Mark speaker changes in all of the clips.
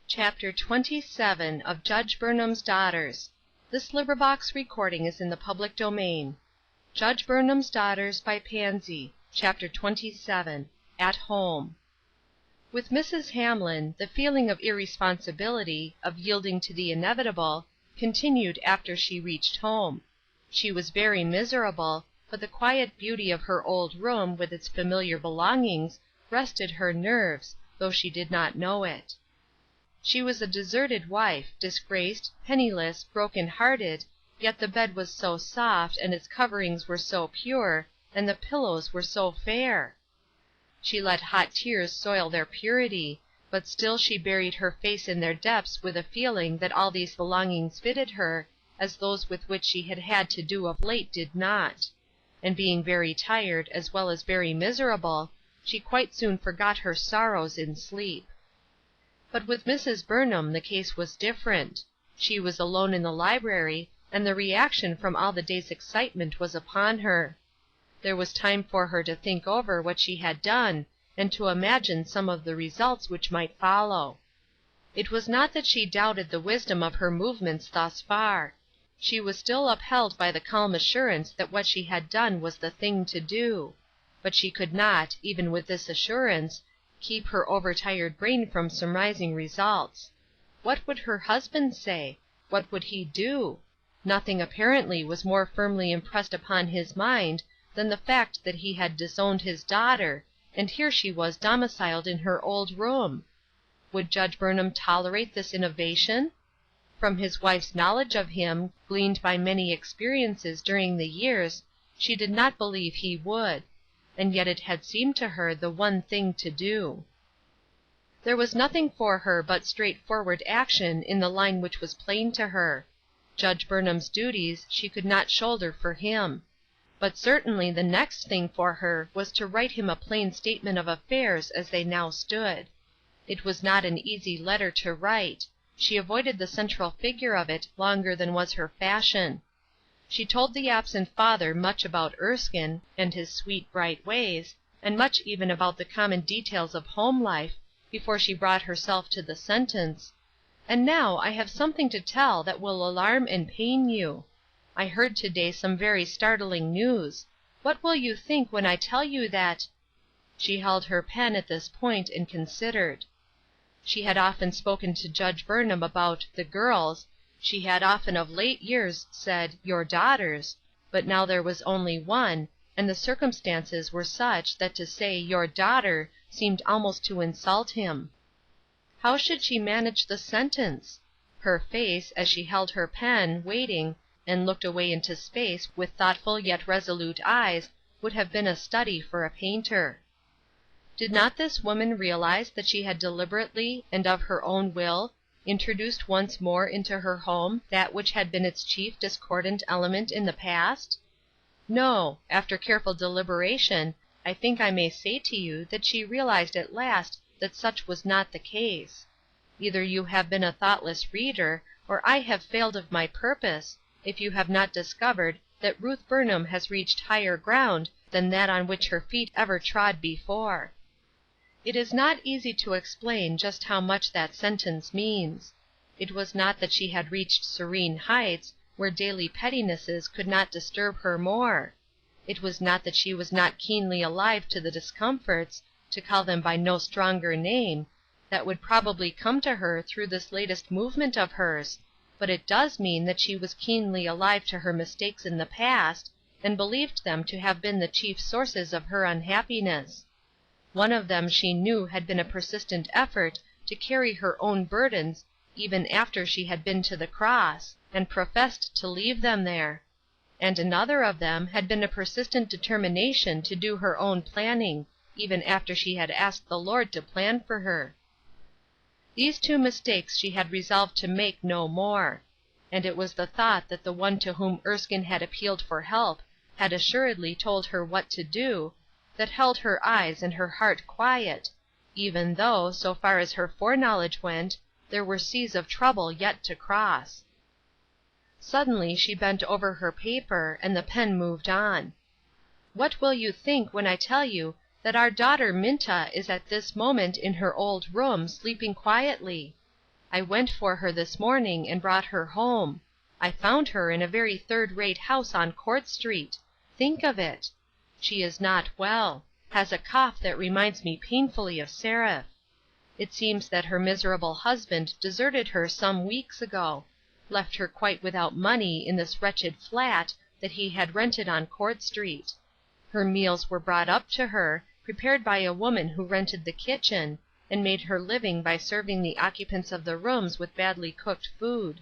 Speaker 1: Chapter 27 of Judge Burnham's Daughters. This recording is in the public domain. Judge Burnham's Daughters by Pansy. Chapter 27. At Home. With Mrs. Hamlin, the feeling of irresponsibility, of yielding to the inevitable, continued after she reached home. She was very miserable, but the quiet beauty of her old room with its familiar belongings rested her nerves, though she did not know it. She was a deserted wife, disgraced, penniless, broken-hearted, yet the bed was so soft, and its coverings were so pure, and the pillows were so fair. She let hot tears soil their purity, but still she buried her face in their depths with a feeling that all these belongings fitted her, as those with which she had had to do of late did not. And being very tired, as well as very miserable, she quite soon forgot her sorrows in sleep. But with Mrs. Burnham the case was different. She was alone in the library, and the reaction from all the day's excitement was upon her. There was time for her to think over what she had done, and to imagine some of the results which might follow. It was not that she doubted the wisdom of her movements thus far. She was still upheld by the calm assurance that what she had done was the thing to do. But she could not, even with this assurance, keep her overtired brain from surmising results. What would her husband say? What would he do? Nothing apparently was more firmly impressed upon his mind than the fact that he had disowned his daughter, and here she was domiciled in her old room. Would Judge Burnham tolerate this innovation? From his wife's knowledge of him, gleaned by many experiences during the years, she did not believe he would. And yet it had seemed to her the one thing to do. There was nothing for her but straightforward action in the line which was plain to her. Judge Burnham's duties she could not shoulder for him. But certainly the next thing for her was to write him a plain statement of affairs as they now stood. It was not an easy letter to write. She avoided the central figure of it longer than was her fashion. She told the absent father much about Erskine, and his sweet, bright ways, and much even about the common details of home life, before she brought herself to the sentence, "And now I have something to tell that will alarm and pain you. I heard to-day some very startling news. What will you think when I tell you that—" She held her pen at this point and considered. She had often spoken to Judge Burnham about "the girls," she had often of late years said "your daughters," but now there was only one, and the circumstances were such that to say "your daughter" seemed almost to insult him. How should she manage the sentence? Her face, as she held her pen, waiting, and looked away into space with thoughtful yet resolute eyes, would have been a study for a painter. Did not this woman realize that she had deliberately, and of her own will, introduced once more into her home that which had been its chief discordant element in the past? No, after careful deliberation, I think I may say to you that she realized at last that such was not the case. Either you have been a thoughtless reader, or I have failed of my purpose, if you have not discovered that Ruth Burnham has reached higher ground than that on which her feet ever trod before. It is not easy to explain just how much that sentence means. It was not that she had reached serene heights, where daily pettinesses could not disturb her more. It was not that she was not keenly alive to the discomforts, to call them by no stronger name, that would probably come to her through this latest movement of hers, but it does mean that she was keenly alive to her mistakes in the past, and believed them to have been the chief sources of her unhappiness. One of them she knew had been a persistent effort to carry her own burdens even after she had been to the cross, and professed to leave them there. And another of them had been a persistent determination to do her own planning, even after she had asked the Lord to plan for her. These two mistakes she had resolved to make no more. And it was the thought that the one to whom Erskine had appealed for help had assuredly told her what to do, that held her eyes and her heart quiet, even though, so far as her foreknowledge went, there were seas of trouble yet to cross. Suddenly she bent over her paper, and the pen moved on. What will you think when I tell you that our daughter Minta is at this moment in her old room sleeping quietly? I went for her this morning and brought her home. I found her in a very third-rate house on Court Street. Think of it! She is not well; has a cough that reminds me painfully of Seraph. It seems that her miserable husband deserted her some weeks ago; left her quite without money in this wretched flat that he had rented on Court Street. Her meals were brought up to her, prepared by a woman who rented the kitchen, and made her living by serving the occupants of the rooms with badly cooked food.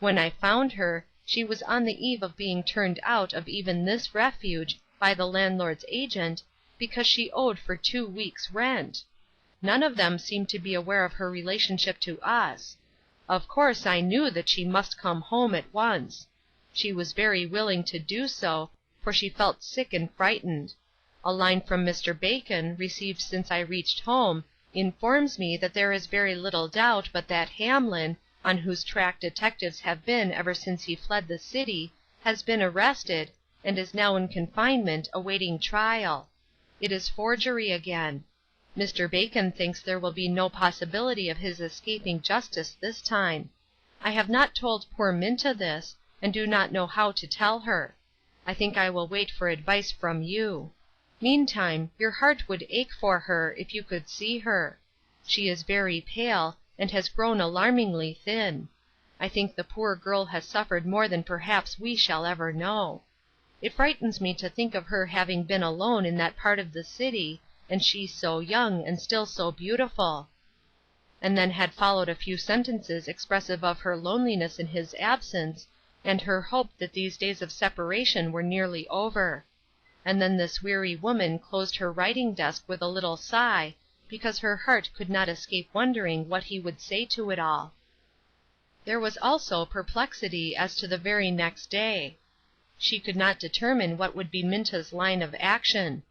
Speaker 1: When I found her, she was on the eve of being turned out of even this refuge by the landlord's agent, because she owed for 2 weeks' rent. None of them seemed to be aware of her relationship to us. Of course I knew that she must come home at once. She was very willing to do so, for she felt sick and frightened. A line from Mr. Bacon, received since I reached home, informs me that there is very little doubt but that Hamlin, on whose track detectives have been ever since he fled the city, has been arrested, and is now in confinement, awaiting trial. It is forgery again. Mr. Bacon thinks there will be no possibility of his escaping justice this time. I have not told poor Minta this, and do not know how to tell her. I think I will wait for advice from you. Meantime, your heart would ache for her if you could see her. She is very pale, and has grown alarmingly thin. I think the poor girl has suffered more than perhaps we shall ever know. It frightens me to think of her having been alone in that part of the city, and she so young and still so beautiful." And then had followed a few sentences expressive of her loneliness in his absence, and her hope that these days of separation were nearly over. And then this weary woman closed her writing desk with a little sigh, because her heart could not escape wondering what he would say to it all. There was also perplexity as to the very next day. She could not determine what would be Minta's line of action.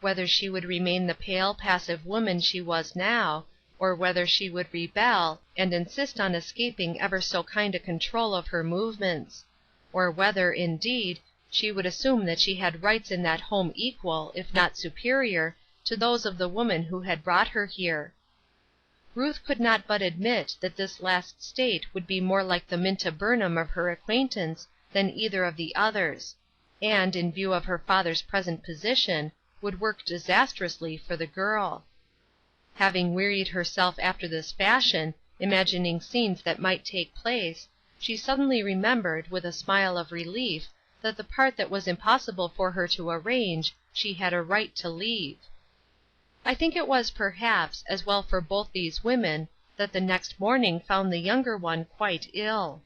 Speaker 1: Whether she would remain the pale, passive woman she was now, or whether she would rebel, and insist on escaping ever so kind a control of her movements; or whether, indeed, she would assume that she had rights in that home equal, if not superior, to those of the woman who had brought her here. Ruth could not but admit that this last state would be more like the Minta Burnham of her acquaintance than either of the others; and, in view of her father's present position, would work disastrously for the girl. Having wearied herself after this fashion, imagining scenes that might take place, she suddenly remembered, with a smile of relief, that the part that was impossible for her to arrange, she had a right to leave. I think it was, perhaps, as well for both these women that the next morning found the younger one quite ill.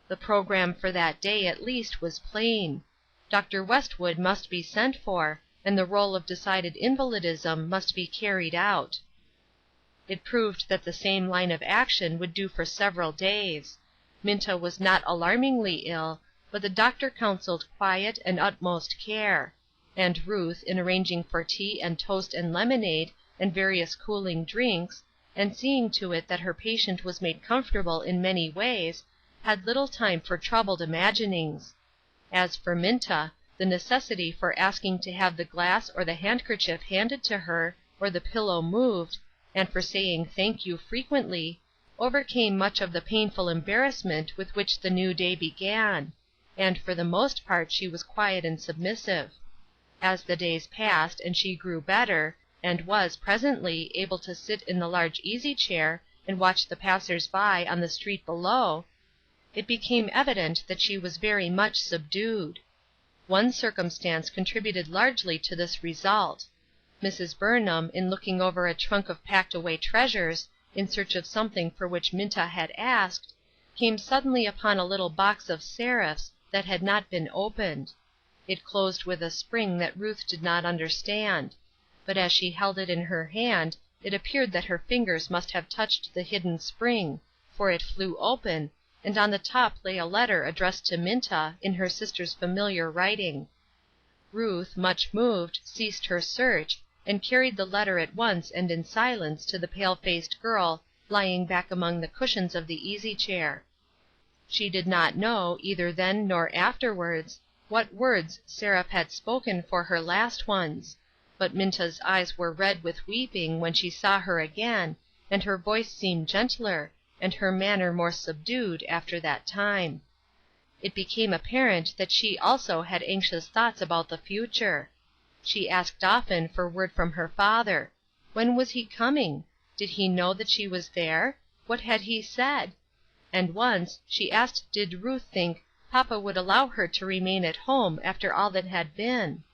Speaker 1: The program for that day, at least, was plain. Dr. Westwood must be sent for, and the role of decided invalidism must be carried out. It proved that the same line of action would do for several days. Minta was not alarmingly ill, but the doctor counseled quiet and utmost care; and Ruth, in arranging for tea and toast and lemonade, and various cooling drinks, and seeing to it that her patient was made comfortable in many ways, had little time for troubled imaginings. As for Minta, the necessity for asking to have the glass or the handkerchief handed to her, or the pillow moved, and for saying "thank you" frequently, overcame much of the painful embarrassment with which the new day began, and for the most part she was quiet and submissive. As the days passed and she grew better, and was, presently, able to sit in the large easy-chair and watch the passers-by on the street below, it became evident that she was very much subdued. One circumstance contributed largely to this result. Mrs. Burnham, in looking over a trunk of packed-away treasures, in search of something for which Minta had asked, came suddenly upon a little box of Seraph's that had not been opened. It closed with a spring that Ruth did not understand; but as she held it in her hand, it appeared that her fingers must have touched the hidden spring, for it flew open, and on the top lay a letter addressed to Minta, in her sister's familiar writing. Ruth, much moved, ceased her search, and carried the letter at once and in silence to the pale-faced girl lying back among the cushions of the easy-chair. She did not know, either then nor afterwards, what words Seraph had spoken for her last ones, but Minta's eyes were red with weeping when she saw her again, and her voice seemed gentler, and her manner more subdued after that time. It became apparent that she also had anxious thoughts about the future. She asked often for word from her father. When was he coming? Did he know that she was there? What had he said? And once she asked did Ruth think papa would allow her to remain at home after all that had been?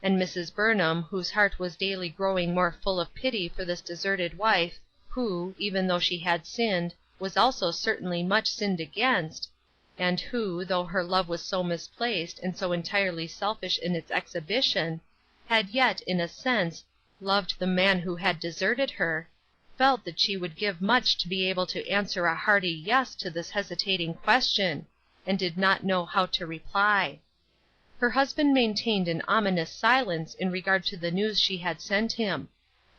Speaker 1: And Mrs. Burnham, whose heart was daily growing more full of pity for this deserted wife, who, even though she had sinned, was also certainly much sinned against, and who, though her love was so misplaced and so entirely selfish in its exhibition, had yet, in a sense, loved the man who had deserted her, felt that she would give much to be able to answer a hearty yes to this hesitating question, and did not know how to reply. Her husband maintained an ominous silence in regard to the news she had sent him.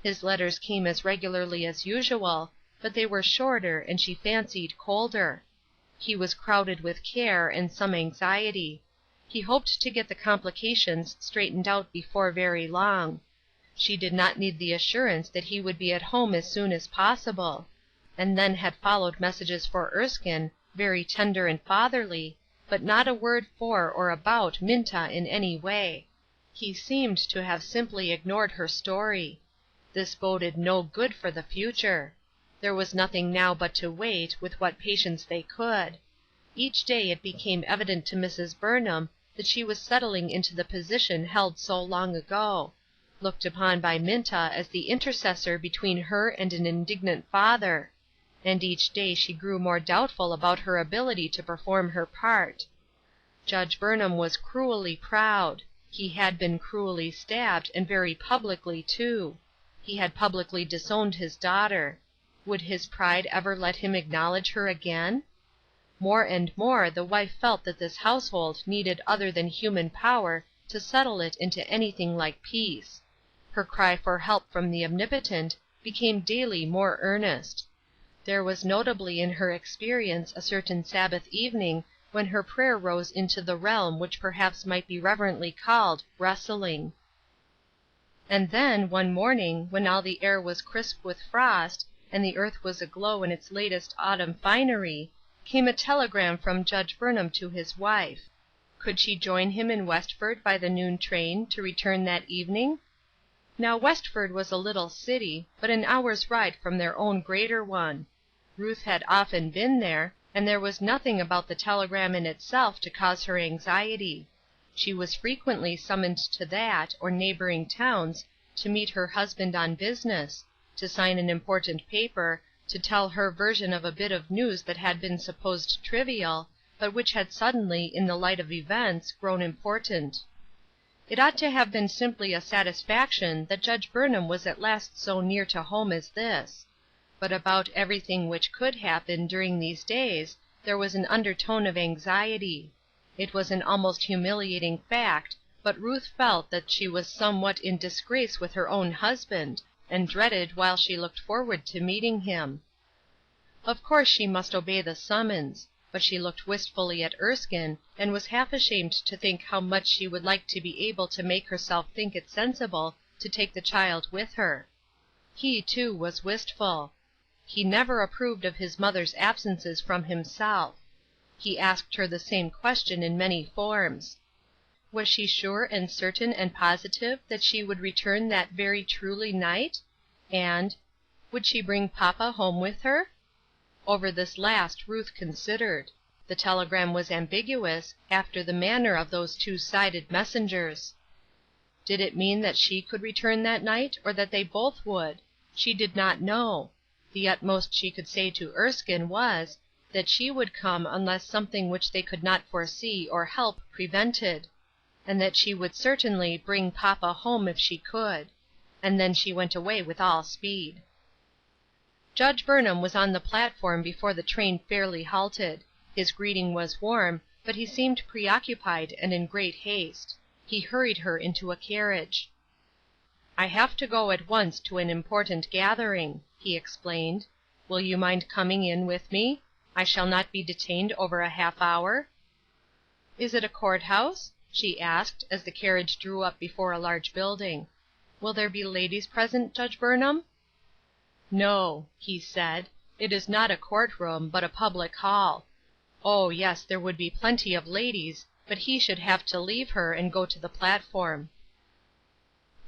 Speaker 1: His letters came as regularly as usual, but they were shorter and she fancied colder. He was crowded with care and some anxiety. He hoped to get the complications straightened out before very long. She did not need the assurance that he would be at home as soon as possible. And then had followed messages for Erskine, very tender and fatherly, but not a word for or about Minta in any way. He seemed to have simply ignored her story. This boded no good for the future. There was nothing now but to wait, with what patience they could. Each day it became evident to Mrs. Burnham that she was settling into the position held so long ago, looked upon by Minta as the intercessor between her and an indignant father, and each day she grew more doubtful about her ability to perform her part. Judge Burnham was cruelly proud. He had been cruelly stabbed, and very publicly, too. He had publicly disowned his daughter. Would his pride ever let him acknowledge her again? More and more the wife felt that this household needed other than human power to settle it into anything like peace. Her cry for help from the Omnipotent became daily more earnest. There was notably in her experience a certain Sabbath evening when her prayer rose into the realm which perhaps might be reverently called wrestling. And then, one morning, when all the air was crisp with frost, and the earth was aglow in its latest autumn finery, came a telegram from Judge Burnham to his wife. Could she join him in Westford by the noon train, to return that evening? Now Westford was a little city, but an hour's ride from their own greater one. Ruth had often been there, and there was nothing about the telegram in itself to cause her anxiety. She was frequently summoned to that, or neighboring towns, to meet her husband on business, to sign an important paper, to tell her version of a bit of news that had been supposed trivial, but which had suddenly, in the light of events, grown important. It ought to have been simply a satisfaction that Judge Burnham was at last so near to home as this. But about everything which could happen during these days there was an undertone of anxiety. It was an almost humiliating fact, but Ruth felt that she was somewhat in disgrace with her own husband, and dreaded while she looked forward to meeting him. Of course she must obey the summons, but she looked wistfully at Erskine, and was half ashamed to think how much she would like to be able to make herself think it sensible to take the child with her. He, too, was wistful. He never approved of his mother's absences from himself. He asked her the same question in many forms. Was she sure and certain and positive that she would return that very truly night? And, would she bring papa home with her? Over this last Ruth considered. The telegram was ambiguous, after the manner of those two-sided messengers. Did it mean that she could return that night, or that they both would? She did not know. The utmost she could say to Erskine was, that she would come unless something which they could not foresee or help prevented, and that she would certainly bring papa home if she could. And then she went away with all speed. Judge Burnham was on the platform before the train fairly halted. His greeting was warm, but he seemed preoccupied and in great haste. He hurried her into a carriage. "I have to go at once to an important gathering," he explained. "Will you mind coming in with me? I shall not be detained over a half hour." "Is it a court-house?" she asked, as the carriage drew up before a large building. "Will there be ladies present, Judge Burnham?" "No," he said, It is not a court-room, but a public hall. Oh, yes, there would be plenty of ladies, but he should have to leave her and go to the platform.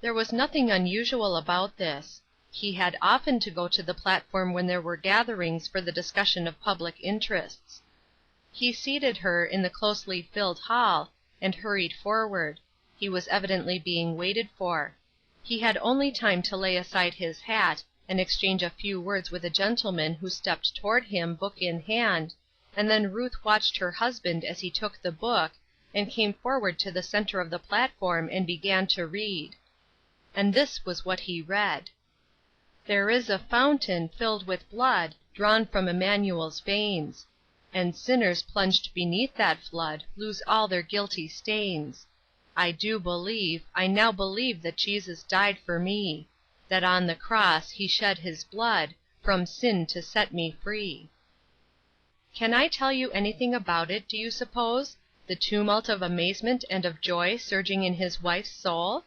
Speaker 1: There was nothing unusual about this. He had often to go to the platform when there were gatherings for the discussion of public interests. He seated her in the closely filled hall, and hurried forward. He was evidently being waited for. He had only time to lay aside his hat, and exchange a few words with a gentleman who stepped toward him, book in hand, and then Ruth watched her husband as he took the book, and came forward to the center of the platform and began to read. And this was what he read: "There is a fountain filled with blood, drawn from Emmanuel's veins, and sinners plunged beneath that flood lose all their guilty stains. I do believe, I now believe that Jesus died for me, that on the cross he shed his blood, from sin to set me free." Can I tell you anything about it, do you suppose? The tumult of amazement and of joy surging in his wife's soul?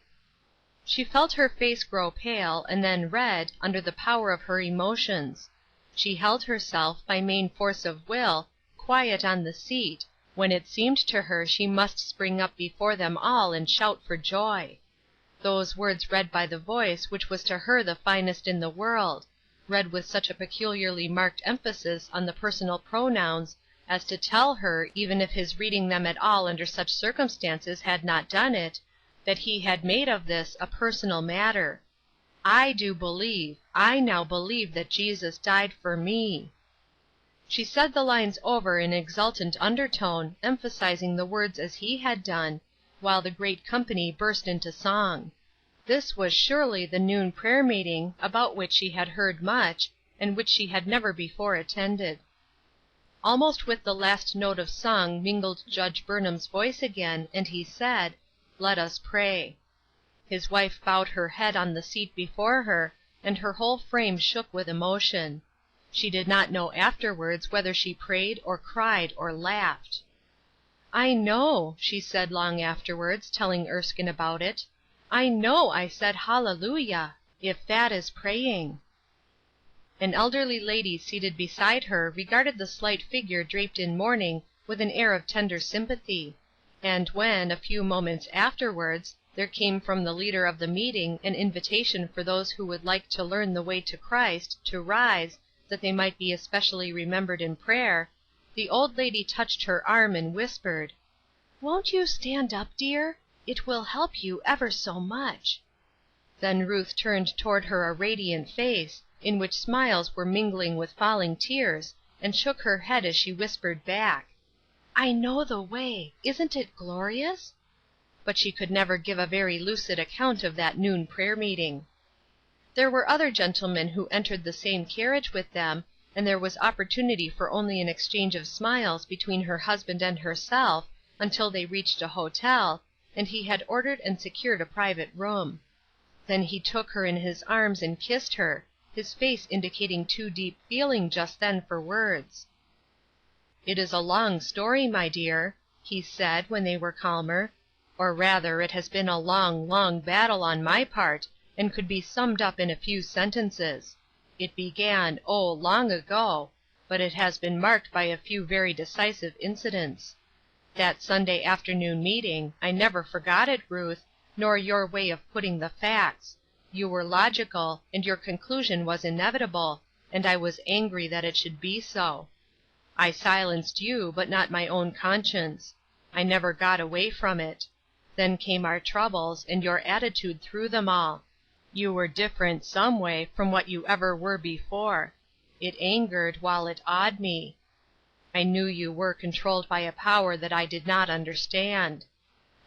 Speaker 1: She felt her face grow pale, and then red, under the power of her emotions. She held herself, by main force of will, quiet on the seat, when it seemed to her she must spring up before them all and shout for joy. Those words read by the voice which was to her the finest in the world, read with such a peculiarly marked emphasis on the personal pronouns as to tell her, even if his reading them at all under such circumstances had not done it, that he had made of this a personal matter. I do believe, I now believe that Jesus died for me. She said the lines over in exultant undertone, emphasizing the words as he had done, while the great company burst into song. This was surely the noon prayer meeting, about which she had heard much, and which she had never before attended. Almost with the last note of song mingled Judge Burnham's voice again, and he said, "Let us pray." His wife bowed her head on the seat before her, and her whole frame shook with emotion. She did not know afterwards whether she prayed or cried or laughed. "I know," she said long afterwards, telling Erskine about it. "I know I said hallelujah, if that is praying." An elderly lady seated beside her regarded the slight figure draped in mourning with an air of tender sympathy, and when, a few moments afterwards, there came from the leader of the meeting an invitation for those who would like to learn the way to Christ to rise, that they might be especially remembered in prayer, the old lady touched her arm and whispered, "Won't you stand up, dear? It will help you ever so much." Then Ruth turned toward her a radiant face, in which smiles were mingling with falling tears, and shook her head as she whispered back, "I know the way. Isn't it glorious?" But she could never give a very lucid account of that noon prayer meeting. There were other gentlemen who entered the same carriage with them, and there was opportunity for only an exchange of smiles between her husband and herself until they reached a hotel, and he had ordered and secured a private room. Then he took her in his arms and kissed her, his face indicating too deep feeling just then for words. "It is a long story, my dear," he said, when they were calmer, "or rather it has been a long, long battle on my part, and could be summed up in a few sentences. It began, oh, long ago, but it has been marked by a few very decisive incidents. That Sunday afternoon meeting, I never forgot it, Ruth, nor your way of putting the facts. You were logical, and your conclusion was inevitable, and I was angry that it should be so. I silenced you, but not my own conscience. I never got away from it. Then came our troubles, and your attitude through them all. You were different, some way, from what you ever were before. It angered, while it awed me. I knew you were controlled by a power that I did not understand.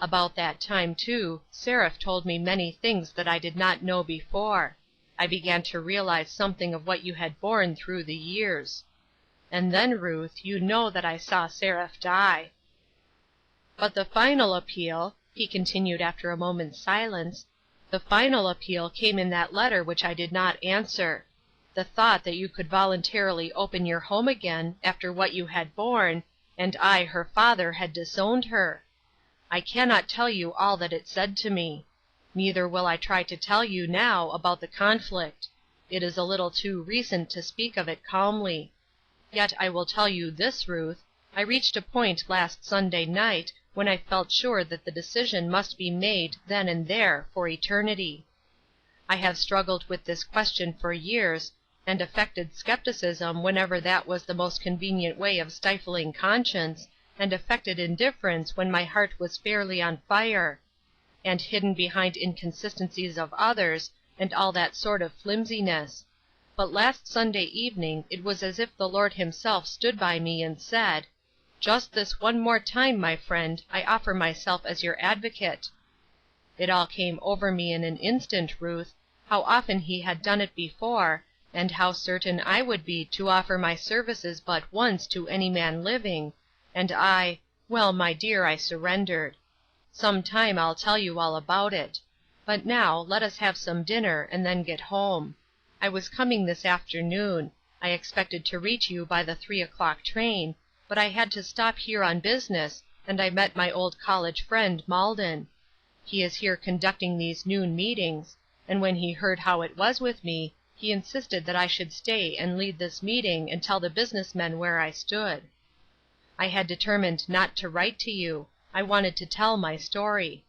Speaker 1: About that time, too, Seraph told me many things that I did not know before. I began to realize something of what you had borne through the years. And then, Ruth, you know that I saw Seraph die. But the final appeal," he continued after a moment's silence, "the final appeal came in that letter which I did not answer. The thought that you could voluntarily open your home again, after what you had borne, and I, her father, had disowned her. I cannot tell you all that it said to me. Neither will I try to tell you now about the conflict. It is a little too recent to speak of it calmly. Yet I will tell you this, Ruth, I reached a point last Sunday night when I felt sure that the decision must be made then and there for eternity. I have struggled with this question for years, and affected skepticism whenever that was the most convenient way of stifling conscience, and affected indifference when my heart was fairly on fire, and hidden behind inconsistencies of others, and all that sort of flimsiness. But last Sunday evening it was as if the Lord himself stood by me and said, "Just this one more time, my friend, I offer myself as your advocate." It all came over me in an instant, Ruth, how often he had done it before, and how certain I would be to offer my services but once to any man living, and well, my dear, I surrendered. Some time I'll tell you all about it. But now, let us have some dinner, and then get home. I was coming this afternoon. I expected to reach you by the 3:00 train, but I had to stop here on business, and I met my old college friend, Alden. He is here conducting these noon meetings, and when he heard how it was with me, he insisted that I should stay and lead this meeting and tell the business men where I stood. I had determined not to write to you. I wanted to tell my story.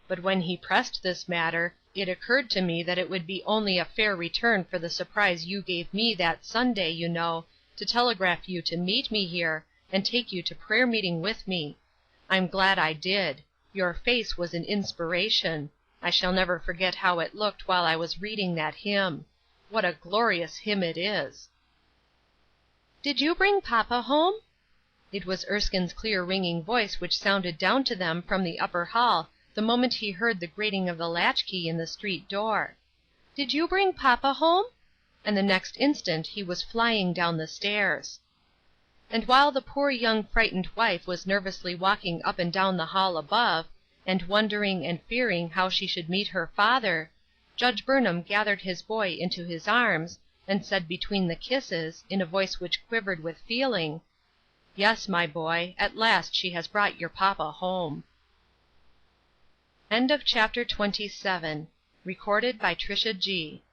Speaker 1: But when he pressed this matter, it occurred to me that it would be only a fair return for the surprise you gave me that Sunday, you know, to telegraph you to meet me here, and take you to prayer meeting with me. I'm glad I did. Your face was an inspiration. I shall never forget how it looked while I was reading that hymn. What a glorious hymn it is. "Did you bring papa home?" It was Erskine's clear ringing voice which sounded down to them from the upper hall the moment he heard the grating of the latchkey in the street door. "Did you bring papa home?" And the next instant he was flying down the stairs. And while the poor young frightened wife was nervously walking up and down the hall above, and wondering and fearing how she should meet her father, Judge Burnham gathered his boy into his arms, and said between the kisses, in a voice which quivered with feeling, "Yes, my boy, at last she has brought your papa home." End of Chapter 27. Recorded by Trisha G.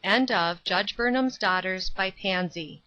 Speaker 1: End of Judge Burnham's Daughters by Pansy.